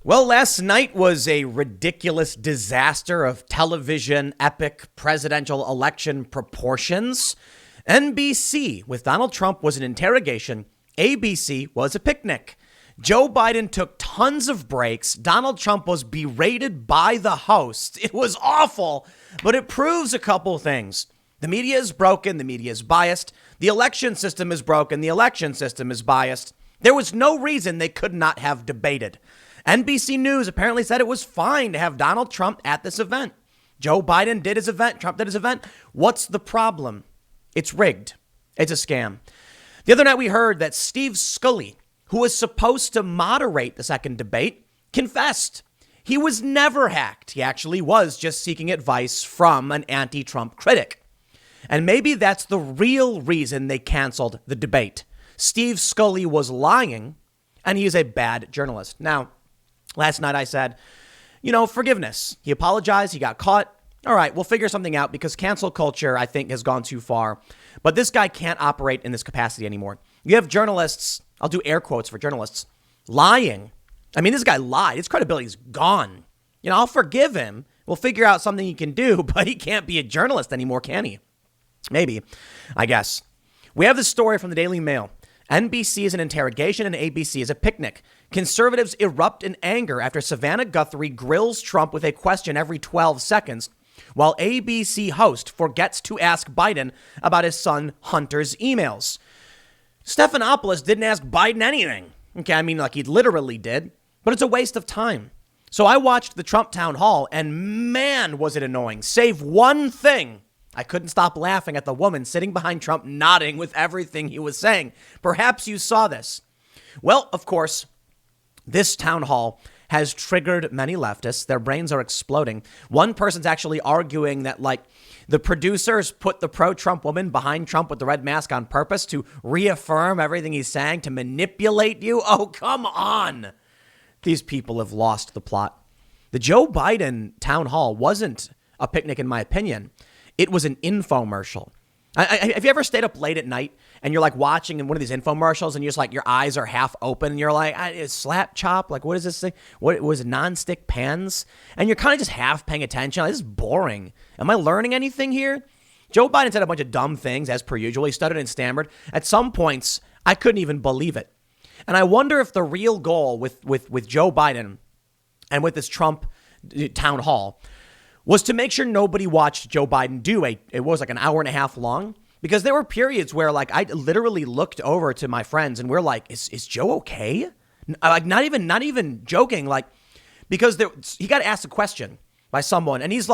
Well, last night was a ridiculous disaster of television epic presidential election proportions. NBC with Donald Trump was an interrogation. ABC was a picnic. Joe Biden took tons of breaks. Donald Trump was berated by the host. It was awful, but it proves a couple things. The media is broken. The media is biased. The election system is broken. The election system is biased. There was no reason they could not have debated. NBC News apparently said it was fine to have Donald Trump at this event. Joe Biden did his event. Trump did his event. What's the problem? It's rigged. It's a scam. The other night we heard that Steve Scully, who was supposed to moderate the second debate, confessed. He was never hacked. He actually was just seeking advice from an anti-Trump critic. And maybe that's the real reason they canceled the debate. Steve Scully was lying, and he's a bad journalist. Now, last night I said, forgiveness. He apologized. He got caught. All right, we'll figure something out because cancel culture, I think, has gone too far. But this guy can't operate in this capacity anymore. You have journalists, I'll do air quotes for journalists, lying. I mean, this guy lied. His credibility's gone. I'll forgive him. We'll figure out something he can do, but he can't be a journalist anymore, can he? Maybe, I guess. We have this story from the Daily Mail. NBC is an interrogation and ABC is a picnic. Conservatives erupt in anger after Savannah Guthrie grills Trump with a question every 12 seconds, while ABC host forgets to ask Biden about his son Hunter's emails. Stephanopoulos didn't ask Biden anything. Okay, I mean, like he literally did, but it's a waste of time. So I watched the Trump town hall and man, was it annoying. Save one thing. I couldn't stop laughing at the woman sitting behind Trump nodding with everything he was saying. Perhaps you saw this. Well, of course, this town hall has triggered many leftists. Their brains are exploding. One person's actually arguing that the producers put the pro-Trump woman behind Trump with the red mask on purpose to reaffirm everything he's saying, to manipulate you. Oh, come on. These people have lost the plot. The Joe Biden town hall wasn't a picnic, in my opinion. It was an infomercial. Have you ever stayed up late at night and you're watching in one of these infomercials and you're just your eyes are half open and you're it's slap chop? What is this thing? What was it, non-stick pans? And you're kind of just half paying attention. This is boring. Am I learning anything here? Joe Biden said a bunch of dumb things as per usual. He stuttered and stammered. At some points, I couldn't even believe it. And I wonder if the real goal with Joe Biden and with this Trump town hall was to make sure nobody watched Joe Biden do it was an hour and a half long, because there were periods where I literally looked over to my friends and we're is Joe okay? Not even joking, because he got asked a question by someone and he's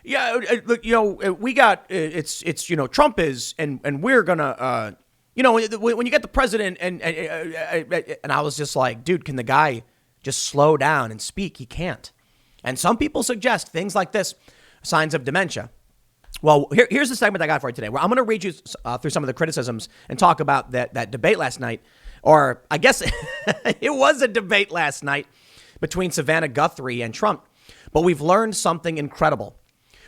yeah, we got, it's Trump is, and we're gonna, when you get the president and I was just dude, can the guy just slow down and speak? He can't. And some people suggest things like this, signs of dementia. Well, here's the segment I got for you today, where I'm going to read you through some of the criticisms and talk about that debate last night. Or I guess it was a debate last night between Savannah Guthrie and Trump. But we've learned something incredible.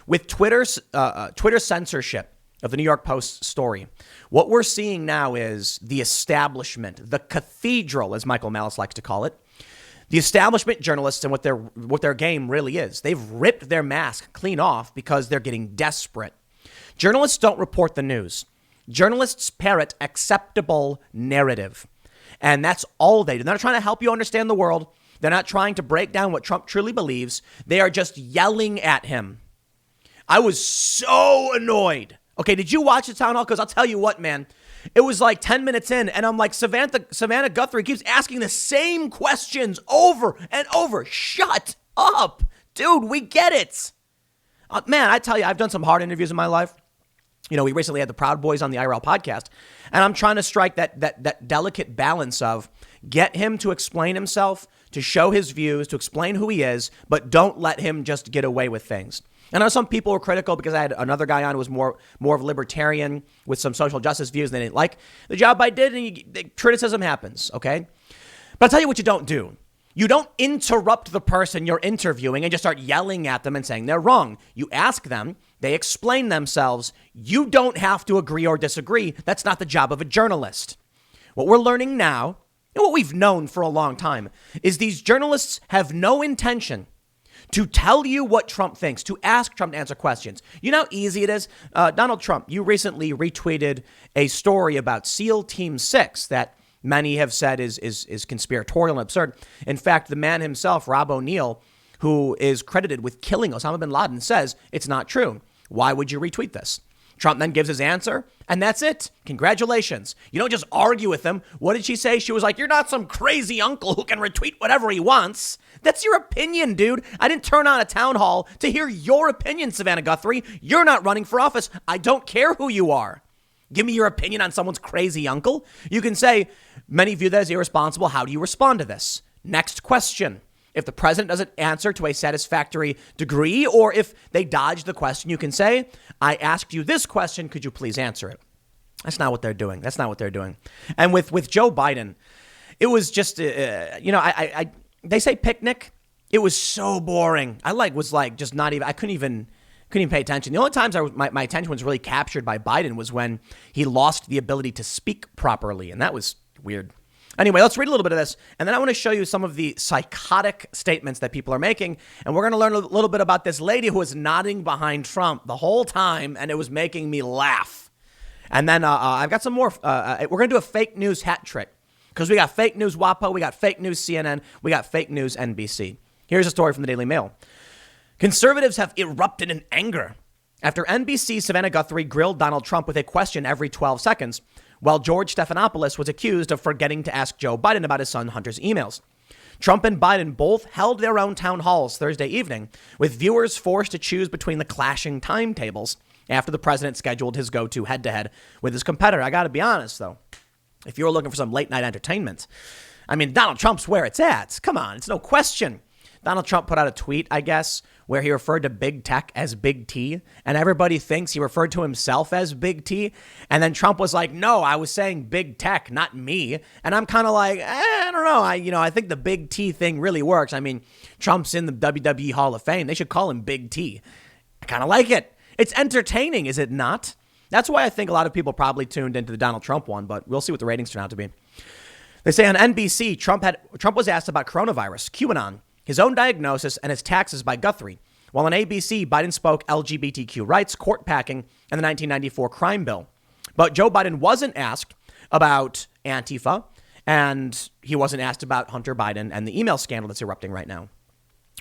With Twitter censorship of the New York Post story, what we're seeing now is the establishment, the cathedral, as Michael Malice likes to call it, the establishment journalists and what their game really is. They've ripped their mask clean off because they're getting desperate. Journalists don't report the news. Journalists parrot acceptable narrative. And that's all they do. They're not trying to help you understand the world. They're not trying to break down what Trump truly believes. They are just yelling at him. I was so annoyed. Okay, did you watch the town hall? Because I'll tell you what, man. It was 10 minutes in and I'm Savannah Guthrie keeps asking the same questions over and over. Shut up. Dude, we get it. Man, I tell you, I've done some hard interviews in my life. We recently had the Proud Boys on the IRL podcast, and I'm trying to strike that delicate balance of get him to explain himself, to show his views, to explain who he is, but don't let him just get away with things. I know some people were critical because I had another guy on who was more of a libertarian with some social justice views, and they didn't like the job I did, and criticism happens, okay? But I'll tell you what you don't do. You don't interrupt the person you're interviewing and just start yelling at them and saying they're wrong. You ask them, they explain themselves. You don't have to agree or disagree. That's not the job of a journalist. What we're learning now And what we've known for a long time is these journalists have no intention to tell you what Trump thinks, to ask Trump to answer questions. You know how easy it is? Donald Trump, you recently retweeted a story about SEAL Team 6 that many have said is conspiratorial and absurd. In fact, the man himself, Rob O'Neill, who is credited with killing Osama bin Laden, says it's not true. Why would you retweet this? Trump then gives his answer, and that's it. Congratulations. You don't just argue with him. What did she say? She was like, you're not some crazy uncle who can retweet whatever he wants. That's your opinion, dude. I didn't turn on a town hall to hear your opinion, Savannah Guthrie. You're not running for office. I don't care who you are. Give me your opinion on someone's crazy uncle. You can say, many view that as irresponsible. How do you respond to this? Next question. If the president doesn't answer to a satisfactory degree, or if they dodge the question, you can say, I asked you this question. Could you please answer it? That's not what they're doing. That's not what they're doing. And with Joe Biden, it was just, they say picnic. It was so boring. I couldn't even pay attention. The only times my attention was really captured by Biden was when he lost the ability to speak properly. And that was weird. Anyway, let's read a little bit of this, and then I want to show you some of the psychotic statements that people are making, and we're going to learn a little bit about this lady who was nodding behind Trump the whole time, and it was making me laugh. And then I've got some more. We're going to do a fake news hat trick, because we got fake news WAPO, we got fake news CNN, we got fake news NBC. Here's a story from the Daily Mail. Conservatives have erupted in anger after NBC's Savannah Guthrie grilled Donald Trump with a question every 12 seconds, while George Stephanopoulos was accused of forgetting to ask Joe Biden about his son Hunter's emails. Trump and Biden both held their own town halls Thursday evening, with viewers forced to choose between the clashing timetables after the president scheduled his go-to head-to-head with his competitor. I got to be honest, though. If you're looking for some late-night entertainment, I mean, Donald Trump's where it's at. Come on, it's no question. Donald Trump put out a tweet, I guess, where he referred to big tech as Big T, and everybody thinks he referred to himself as Big T. And then Trump was like, no, I was saying big tech, not me. And I'm kind of like, I don't know. I think the Big T thing really works. I mean, Trump's in the WWE Hall of Fame. They should call him Big T. I kind of like it. It's entertaining, is it not? That's why I think a lot of people probably tuned into the Donald Trump one, but we'll see what the ratings turn out to be. They say on NBC, Trump was asked about coronavirus, QAnon, his own diagnosis, and his taxes by Guthrie. While on ABC, Biden spoke LGBTQ rights, court packing, and the 1994 crime bill. But Joe Biden wasn't asked about Antifa, and he wasn't asked about Hunter Biden and the email scandal that's erupting right now.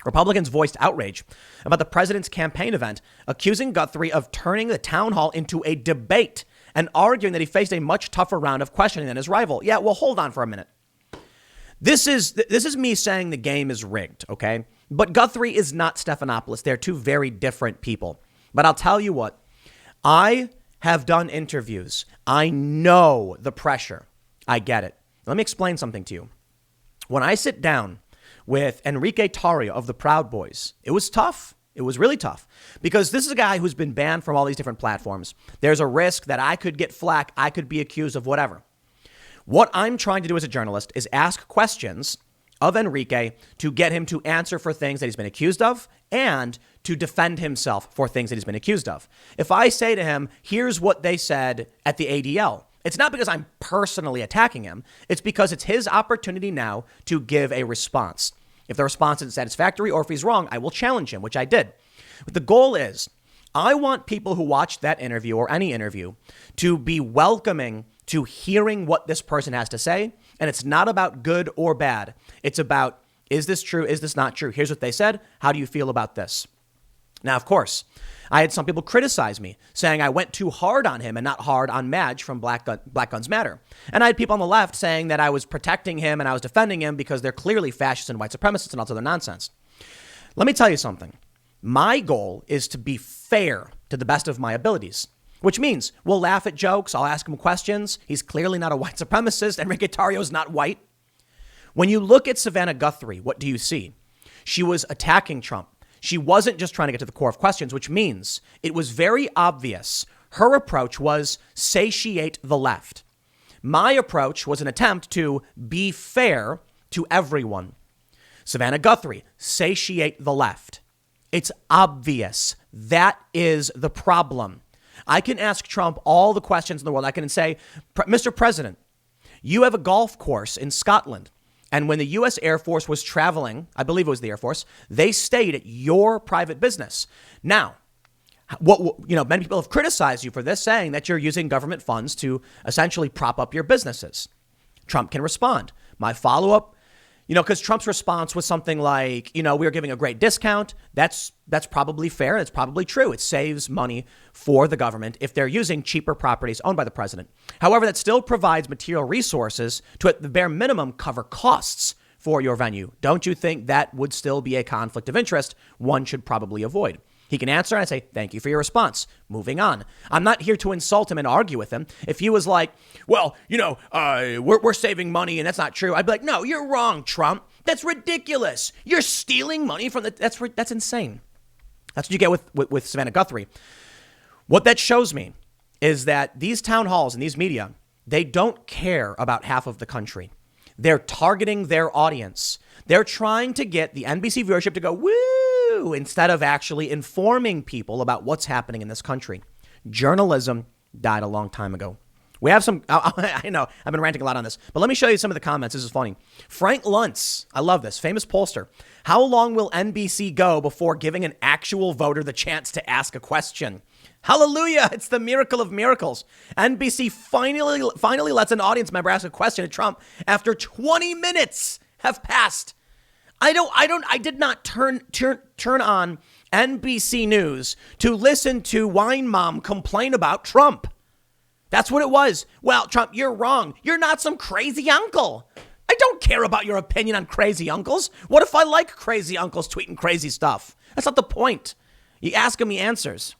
Republicans voiced outrage about the president's campaign event, accusing Guthrie of turning the town hall into a debate and arguing that he faced a much tougher round of questioning than his rival. Yeah, well, hold on for a minute. This is me saying the game is rigged, okay? But Guthrie is not Stephanopoulos. They're two very different people. But I'll tell you what, I have done interviews. I know the pressure. I get it. Let me explain something to you. When I sit down with Enrique Tarrio of the Proud Boys, it was tough. It was really tough because this is a guy who's been banned from all these different platforms. There's a risk that I could get flack. I could be accused of whatever. What I'm trying to do as a journalist is ask questions of Enrique to get him to answer for things that he's been accused of and to defend himself for things that he's been accused of. If I say to him, here's what they said at the ADL, it's not because I'm personally attacking him. It's because it's his opportunity now to give a response. If the response isn't satisfactory or if he's wrong, I will challenge him, which I did. But the goal is I want people who watch that interview or any interview to be welcoming to hearing what this person has to say. And it's not about good or bad. It's about, is this true? Is this not true? Here's what they said. How do you feel about this? Now, of course, I had some people criticize me, saying I went too hard on him and not hard on Madge from Black Guns Matter. And I had people on the left saying that I was protecting him and I was defending him because they're clearly fascists and white supremacists and all this other nonsense. Let me tell you something. My goal is to be fair to the best of my abilities, which means we'll laugh at jokes. I'll ask him questions. He's clearly not a white supremacist. Enrique Tarrio is not white. When you look at Savannah Guthrie, what do you see? She was attacking Trump. She wasn't just trying to get to the core of questions, which means it was very obvious. Her approach was satiate the left. My approach was an attempt to be fair to everyone. Savannah Guthrie, satiate the left. It's obvious. That is the problem. I can ask Trump all the questions in the world. I can say, Mr. President, You have a golf course in Scotland. And when the U.S. Air Force was traveling, I believe it was the Air Force, they stayed at your private business. Now, many people have criticized you for this, saying that you're using government funds to essentially prop up your businesses. Trump can respond. My follow-up, because Trump's response was something like, we're giving a great discount. That's probably fair. That's probably true. It saves money for the government if they're using cheaper properties owned by the president. However, that still provides material resources to, at the bare minimum, cover costs for your venue. Don't you think that would still be a conflict of interest one should probably avoid? He can answer and I say, thank you for your response. Moving on. I'm not here to insult him and argue with him. If he was like, well, we're saving money and that's not true, I'd be like, no, you're wrong, Trump. That's ridiculous. You're stealing money from that's insane. That's what you get with Savannah Guthrie. What that shows me is that these town halls and these media, they don't care about half of the country. They're targeting their audience. They're trying to get the NBC viewership to go, woo, instead of actually informing people about what's happening in this country. Journalism died a long time ago. We have some, I know, I've been ranting a lot on this, but let me show you some of the comments. This is funny. Frank Luntz, I love this, famous pollster. How long will NBC go before giving an actual voter the chance to ask a question? Hallelujah, it's the miracle of miracles. NBC finally lets an audience member ask a question to Trump after 20 minutes have passed. I did not turn on NBC News to listen to Wine Mom complain about Trump. That's what it was. Well, Trump, you're wrong. You're not some crazy uncle. I don't care about your opinion on crazy uncles. What if I like crazy uncles tweeting crazy stuff? That's not the point. You ask him, he answers.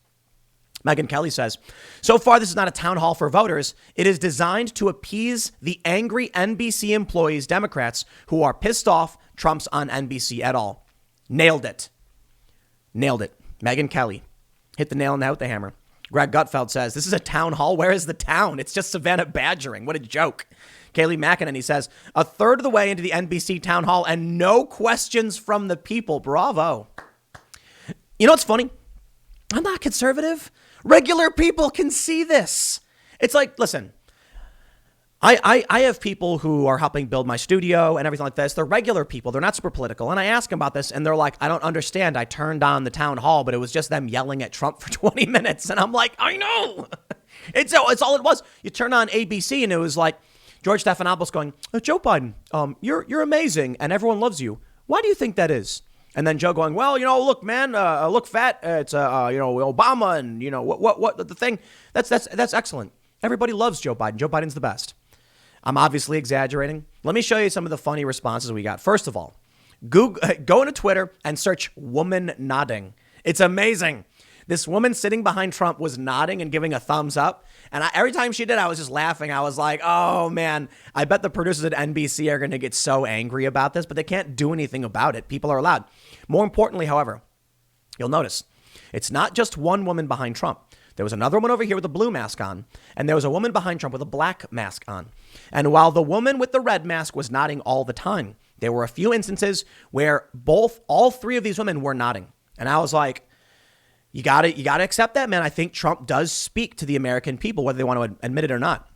Megyn Kelly says, so far, this is not a town hall for voters. It is designed to appease the angry NBC employees, Democrats, who are pissed off Trump's on NBC at all. Nailed it. Megyn Kelly hit the nail on the head with the hammer. Greg Gutfeld says, this is a town hall. Where is the town? It's just Savannah badgering. What a joke. Kaylee McKinnon, he says, a third of the way into the NBC town hall and no questions from the people. Bravo. You know what's funny? I'm not conservative. Regular people can see this. It's like, listen, I have people who are helping build my studio and everything like this. They're regular people. They're not super political. And I ask them about this and they're like, I don't understand. I turned on the town hall, but it was just them yelling at Trump for 20 minutes. And I'm like, I know. It's all it was. You turn on ABC and it was like George Stephanopoulos going, Joe Biden, you're amazing and everyone loves you. Why do you think that is? And then Joe going, well, look, man, look fat. It's, Obama and, what the thing. That's excellent. Everybody loves Joe Biden. Joe Biden's the best. I'm obviously exaggerating. Let me show you some of the funny responses we got. First of all, go into Twitter and search woman nodding. It's amazing. This woman sitting behind Trump was nodding and giving a thumbs up. And every time she did, I was just laughing. I was like, oh, man, I bet the producers at NBC are going to get so angry about this, but they can't do anything about it. People are allowed. More importantly, however, you'll notice it's not just one woman behind Trump. There was another woman over here with a blue mask on, and there was a woman behind Trump with a black mask on. And while the woman with the red mask was nodding all the time, there were a few instances where all three of these women were nodding. And I was like, you got to accept that, man. I think Trump does speak to the American people, whether they want to admit it or not.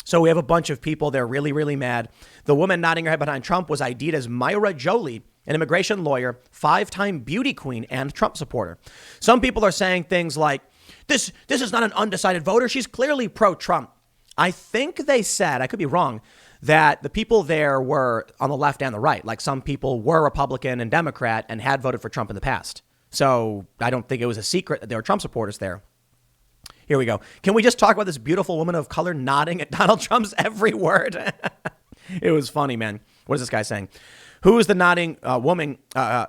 So we have a bunch of people. They're really, really mad. The woman nodding her head behind Trump was ID'd as Myra Jolie, an immigration lawyer, 5-time beauty queen and Trump supporter. Some people are saying things like, this is not an undecided voter. She's clearly pro-Trump. I think they said, I could be wrong, that the people there were on the left and the right. Like some people were Republican and Democrat and had voted for Trump in the past. So I don't think it was a secret that there were Trump supporters there. Here we go. Can we just talk about this beautiful woman of color nodding at Donald Trump's every word? It was funny, man. What is this guy saying? Who is the nodding woman?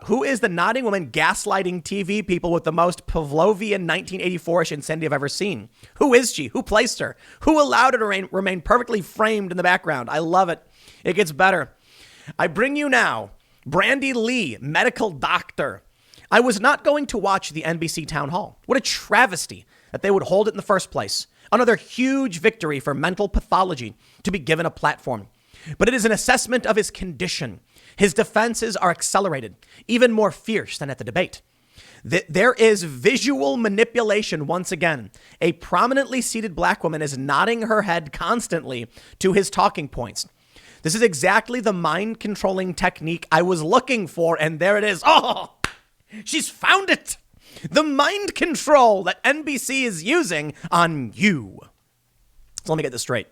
Who is the nodding woman gaslighting TV people with the most Pavlovian 1984-ish insanity I've ever seen? Who is she? Who placed her? Who allowed her to remain perfectly framed in the background? I love it. It gets better. I bring you now Brandy Lee, medical doctor. I was not going to watch the NBC town hall. What a travesty that they would hold it in the first place. Another huge victory for mental pathology to be given a platform. But it is an assessment of his condition. His defenses are accelerated, even more fierce than at the debate. There is visual manipulation once again. A prominently seated black woman is nodding her head constantly to his talking points. This is exactly the mind controlling technique I was looking for, and there it is. Oh, she's found it. The mind control that NBC is using on you. So let me get this straight.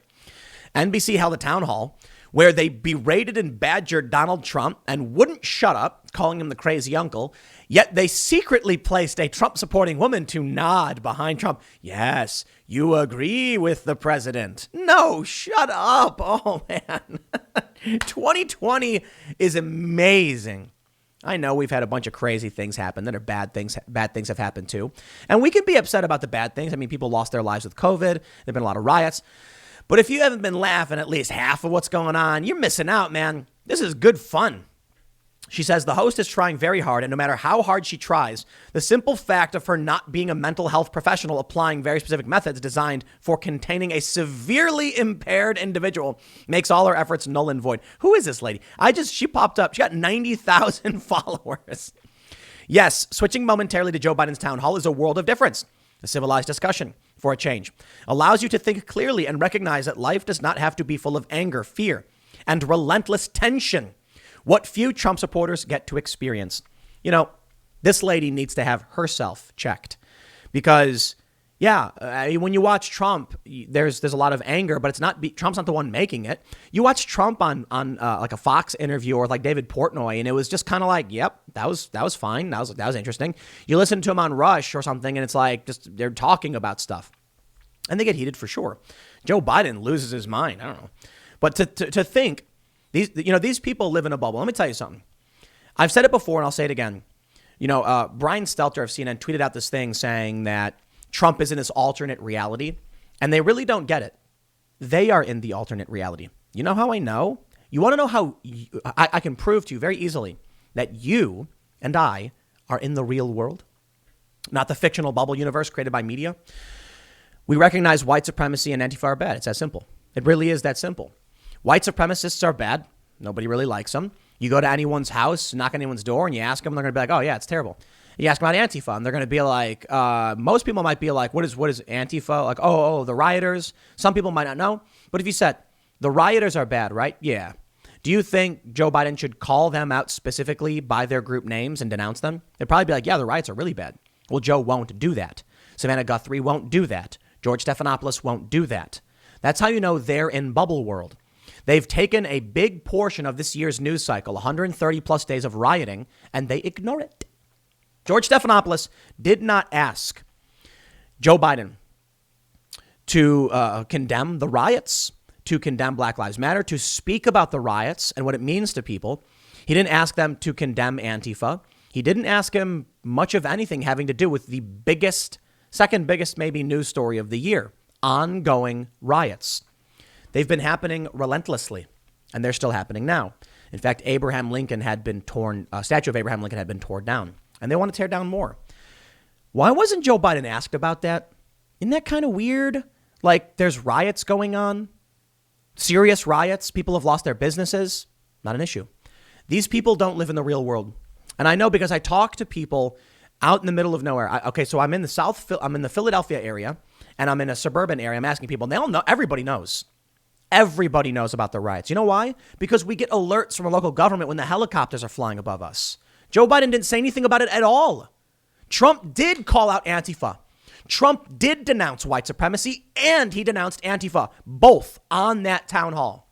NBC held a town hall where they berated and badgered Donald Trump and wouldn't shut up, calling him the crazy uncle. Yet they secretly placed a Trump-supporting woman to nod behind Trump. Yes, you agree with the president. No, shut up. Oh, man. 2020 is amazing. I know we've had a bunch of crazy things happen that are bad things. Bad things have happened too. And we can be upset about the bad things. I mean, people lost their lives with COVID. There have been a lot of riots. But if you haven't been laughing at least half of what's going on, you're missing out, man. This is good fun. She says the host is trying very hard, and no matter how hard she tries, the simple fact of her not being a mental health professional applying very specific methods designed for containing a severely impaired individual makes all her efforts null and void. Who is this lady? She popped up. She got 90,000 followers. Yes, switching momentarily to Joe Biden's town hall is a world of difference. A civilized discussion, for a change, allows you to think clearly and recognize that life does not have to be full of anger, fear, and relentless tension. What few Trump supporters get to experience. You know, this lady needs to have herself checked because, when you watch Trump, there's a lot of anger, but it's not Trump's not the one making it. You watch Trump on like a Fox interview or like David Portnoy, and it was just kind of like, yep, that was fine. That was interesting. You listen to him on Rush or something, and it's like just they're talking about stuff, and they get heated for sure. Joe Biden loses his mind. I don't know, but to think. These people live in a bubble. Let me tell you something. I've said it before and I'll say it again. Brian Stelter of CNN tweeted out this thing saying that Trump is in this alternate reality, and they really don't get it. They are in the alternate reality. You know how I know? You want to know how I can prove to you very easily that you and I are in the real world, not the fictional bubble universe created by media? We recognize white supremacy and Antifa are bad. It's that simple. It really is that simple. White supremacists are bad. Nobody really likes them. You go to anyone's house, knock on anyone's door, and you ask them, they're going to be like, oh, yeah, it's terrible. You ask them about Antifa, and they're going to be like, most people might be like, what is Antifa? Like, oh, the rioters. Some people might not know. But if you said, the rioters are bad, right? Yeah. Do you think Joe Biden should call them out specifically by their group names and denounce them? They'd probably be like, yeah, the riots are really bad. Well, Joe won't do that. Savannah Guthrie won't do that. George Stephanopoulos won't do that. That's how you know they're in bubble world. They've taken a big portion of this year's news cycle, 130 plus days of rioting, and they ignore it. George Stephanopoulos did not ask Joe Biden to condemn the riots, to condemn Black Lives Matter, to speak about the riots and what it means to people. He didn't ask them to condemn Antifa. He didn't ask him much of anything having to do with the second biggest maybe news story of the year, ongoing riots. They've been happening relentlessly, and they're still happening now. In fact, statue of Abraham Lincoln had been torn down, and they want to tear down more. Why wasn't Joe Biden asked about that? Isn't that kind of weird? Like, there's riots going on, serious riots. People have lost their businesses. Not an issue. These people don't live in the real world. And I know because I talk to people out in the middle of nowhere. So I'm in the Philadelphia area, and I'm in a suburban area. I'm asking people, and they all know, everybody knows. Everybody knows about the riots. You know why? Because we get alerts from a local government when the helicopters are flying above us. Joe Biden didn't say anything about it at all. Trump did call out Antifa. Trump did denounce white supremacy, and he denounced Antifa, both on that town hall.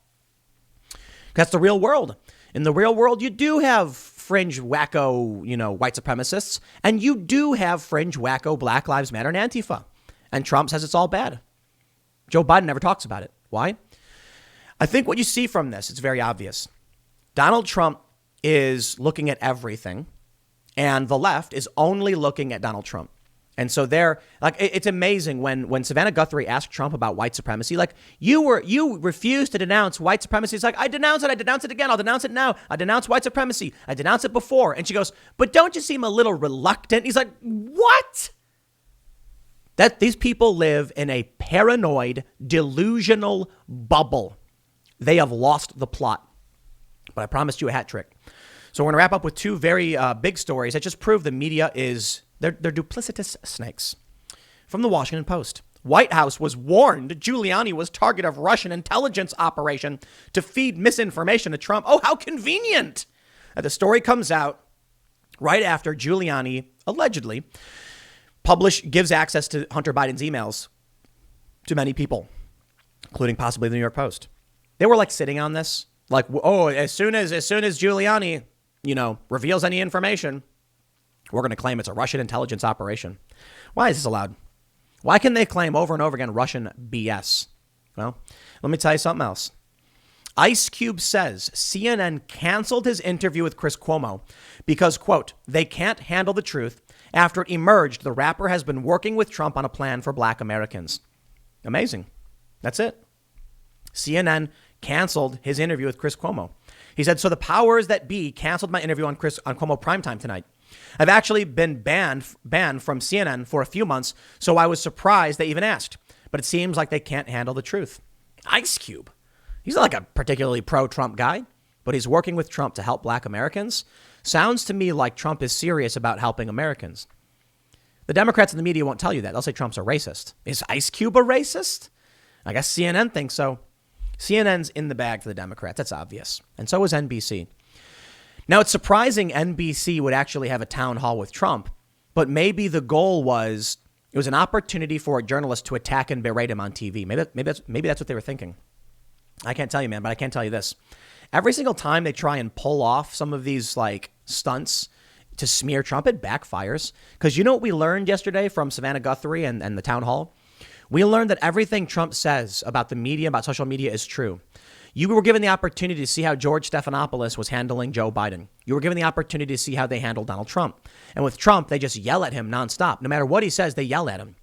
That's the real world. In the real world, you do have fringe wacko, white supremacists, and you do have fringe wacko Black Lives Matter and Antifa. And Trump says it's all bad. Joe Biden never talks about it. Why? I think what you see from this, it's very obvious. Donald Trump is looking at everything, and the left is only looking at Donald Trump. And so it's amazing when Savannah Guthrie asked Trump about white supremacy, like you refused to denounce white supremacy. It's like, I denounce it again. I'll denounce it now. I denounce white supremacy. I denounced it before. And she goes, but don't you seem a little reluctant? He's like, what? That these people live in a paranoid, delusional bubble. They have lost the plot. But I promised you a hat trick. So we're going to wrap up with two very big stories that just prove the media is They're duplicitous snakes. From the Washington Post. White House was warned Giuliani was target of Russian intelligence operation to feed misinformation to Trump. Oh, how convenient. The story comes out right after Giuliani allegedly gives access to Hunter Biden's emails to many people, including possibly the New York Post. They were like sitting on this, like, oh, as soon as Giuliani, reveals any information, we're going to claim it's a Russian intelligence operation. Why is this allowed? Why can they claim over and over again Russian BS? Well, let me tell you something else. Ice Cube says CNN canceled his interview with Chris Cuomo because, quote, they can't handle the truth after it emerged the rapper has been working with Trump on a plan for black Americans. Amazing. That's it. CNN canceled his interview with Chris Cuomo. He said, so the powers that be canceled my interview on Cuomo Primetime tonight. I've actually been banned from CNN for a few months, so I was surprised they even asked. But it seems like they can't handle the truth. Ice Cube. He's not like a particularly pro-Trump guy, but he's working with Trump to help black Americans. Sounds to me like Trump is serious about helping Americans. The Democrats and the media won't tell you that. They'll say Trump's a racist. Is Ice Cube a racist? I guess CNN thinks so. CNN's in the bag for the Democrats. That's obvious. And so is NBC. Now, it's surprising NBC would actually have a town hall with Trump, but maybe the goal was it was an opportunity for a journalist to attack and berate him on TV. Maybe that's what they were thinking. I can't tell you, man, but I can tell you this. Every single time they try and pull off some of these like stunts to smear Trump, it backfires. Because you know what we learned yesterday from Savannah Guthrie and the town hall? We learned that everything Trump says about the media, about social media is true. You were given the opportunity to see how George Stephanopoulos was handling Joe Biden. You were given the opportunity to see how they handled Donald Trump. And with Trump, they just yell at him nonstop. No matter what he says, they yell at him.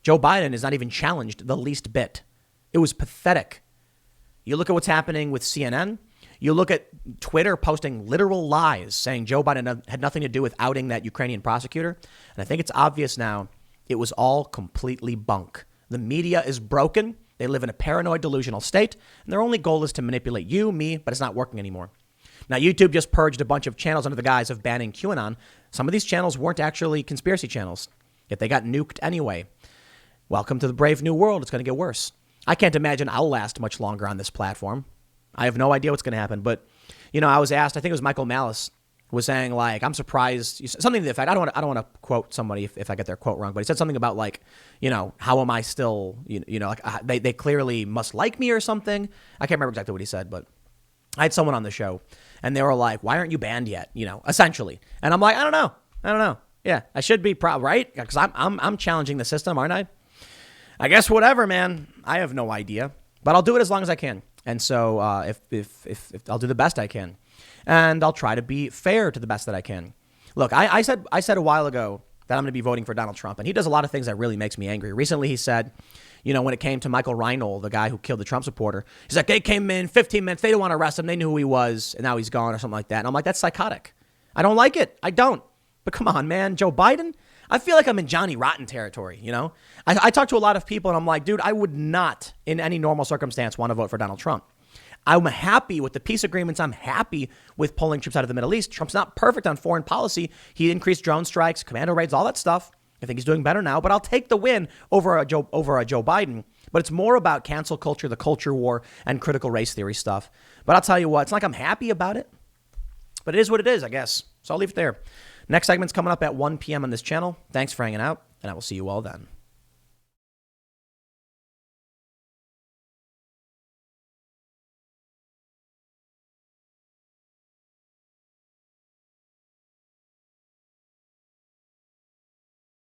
Joe Biden is not even challenged the least bit. It was pathetic. You look at what's happening with CNN. You look at Twitter posting literal lies saying Joe Biden had nothing to do with outing that Ukrainian prosecutor. And I think it's obvious now it was all completely bunk. The media is broken. They live in a paranoid, delusional state, and their only goal is to manipulate you, me, but it's not working anymore. Now, YouTube just purged a bunch of channels under the guise of banning QAnon. Some of these channels weren't actually conspiracy channels, yet they got nuked anyway. Welcome to the brave new world. It's going to get worse. I can't imagine I'll last much longer on this platform. I have no idea what's going to happen, but, I was asked, I think it was Michael Malice, was saying, like, I'm surprised, something to the effect, I don't want to quote somebody if I get their quote wrong, but he said something about, like, how am I still, like, they clearly must like me or something. I can't remember exactly what he said, but I had someone on the show, and they were like, why aren't you banned yet, essentially. And I'm like, I don't know. Yeah, I should be proud, right? Because I'm challenging the system, aren't I? I guess whatever, man. I have no idea, but I'll do it as long as I can. And so if I'll do the best I can. And I'll try to be fair to the best that I can. Look, I said a while ago that I'm going to be voting for Donald Trump, and he does a lot of things that really makes me angry. Recently, he said, when it came to Michael Reinold, the guy who killed the Trump supporter, he's like, they came in 15 minutes, they didn't want to arrest him, they knew who he was, and now he's gone or something like that. And I'm like, that's psychotic. I don't like it. I don't. But come on, man, Joe Biden? I feel like I'm in Johnny Rotten territory, I talk to a lot of people, and I'm like, dude, I would not, in any normal circumstance, want to vote for Donald Trump. I'm happy with the peace agreements. I'm happy with pulling troops out of the Middle East. Trump's not perfect on foreign policy. He increased drone strikes, commando raids, all that stuff. I think he's doing better now, but I'll take the win over a Joe Biden. But it's more about cancel culture, the culture war, and critical race theory stuff. But I'll tell you what, it's not like I'm happy about it, but it is what it is, I guess. So I'll leave it there. Next segment's coming up at 1 p.m. on this channel. Thanks for hanging out, and I will see you all then.